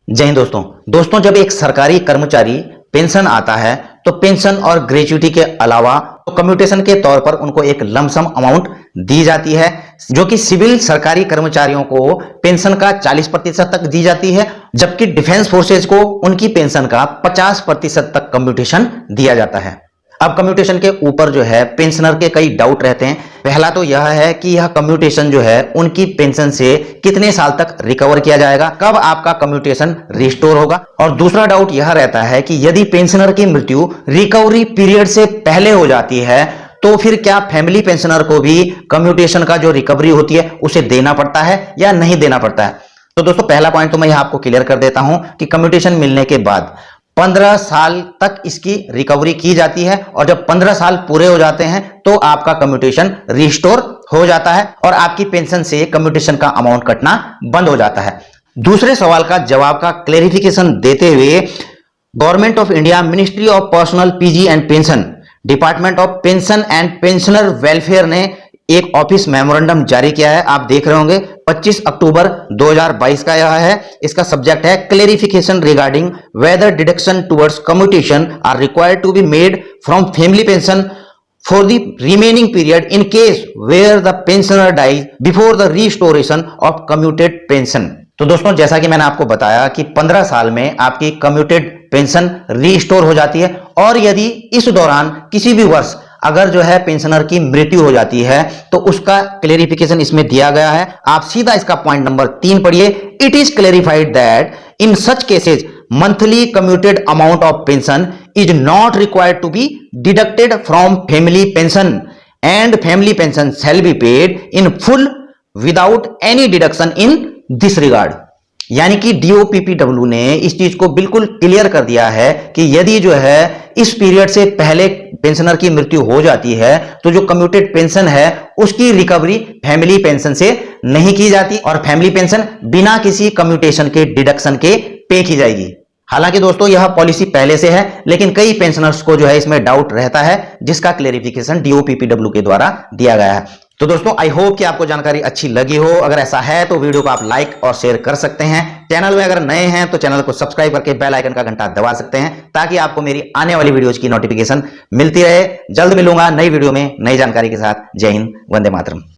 जय हिंद दोस्तों जब एक सरकारी कर्मचारी पेंशन आता है तो पेंशन और ग्रेच्युटी के अलावा तो कम्यूटेशन के तौर पर उनको एक लमसम अमाउंट दी जाती है, जो कि सिविल सरकारी कर्मचारियों को पेंशन का 40% तक दी जाती है, जबकि डिफेंस फोर्सेज को उनकी पेंशन का 50% तक कम्यूटेशन दिया जाता है। अब कम्यूटेशन के ऊपर जो है पेंशनर के कई डाउट रहते हैं। पहला तो यह है कि यह कम्यूटेशन जो है उनकी पेंशन से कितने साल तक रिकवर किया जाएगा, कब आपका कम्यूटेशन रिस्टोर होगा। और दूसरा डाउट यह रहता है कि यदि पेंशनर की मृत्यु रिकवरी पीरियड से पहले हो जाती है तो फिर क्या फैमिली पेंशनर को भी कम्यूटेशन का जो रिकवरी होती है उसे देना पड़ता है या नहीं देना पड़ता है। तो दोस्तों पहला पॉइंट तो मैं यहां आपको क्लियर कर देता हूं कि कम्यूटेशन मिलने के बाद 15 साल तक इसकी रिकवरी की जाती है, और जब 15 साल पूरे हो जाते हैं तो आपका कम्यूटेशन रिस्टोर हो जाता है और आपकी पेंशन से कम्यूटेशन का अमाउंट कटना बंद हो जाता है। दूसरे सवाल का जवाब का क्लेरिफिकेशन देते हुए government of India, ministry of personal PG and pension, department of pension and pensioner welfare ने एक ऑफिस मेमोरेंडम जारी किया है। आप देख रहे होंगे 25 अक्टूबर 2022 का यह है। इसका सब्जेक्ट है clarification regarding whether deduction towards commutation are required to be made from family pension for the remaining period in case where the pensioner dies before the restoration of commuted pension. तो दोस्तों जैसा कि मैंने आपको बताया कि 15 साल में आपकी कम्यूटेड पेंशन रीस्टोर हो जाती है, और यदि इस दौरान किसी भी वर्ष अगर जो है पेंशनर की मृत्यु हो जाती है तो उसका क्लेरिफिकेशन इसमें दिया गया है। आप सीधा इसका पॉइंट नंबर 3 पढ़िए। It is clarified that in such cases monthly commuted amount of pension is not required to be deducted from family pension and family pension shall be paid in full without any deduction in this regard. यानी कि DOPPW ने इस चीज को बिल्कुल clear कर दिया है कि यदि जो है इस पीरियड से पहले पेंशनर की मृत्यु हो जाती है तो जो कम्यूटेड पेंशन है उसकी रिकवरी फैमिली पेंशन से नहीं की जाती, और फैमिली पेंशन बिना किसी कम्यूटेशन के डिडक्शन के पे की जाएगी। हालांकि दोस्तों यह पॉलिसी पहले से है, लेकिन कई पेंशनर्स को जो है इसमें डाउट रहता है, जिसका क्लेरिफिकेशन डीओपीपीडब्ल्यू के द्वारा दिया गया है। तो दोस्तों आई होप कि आपको जानकारी अच्छी लगी हो। अगर ऐसा है तो वीडियो को आप लाइक और शेयर कर सकते हैं। चैनल में अगर नए हैं तो चैनल को सब्सक्राइब करके बेल आइकन का घंटा दबा सकते हैं, ताकि आपको मेरी आने वाली वीडियोज की नोटिफिकेशन मिलती रहे। जल्द मिलूंगा नई वीडियो में नई जानकारी के साथ। जय हिंद, वंदे मातरम।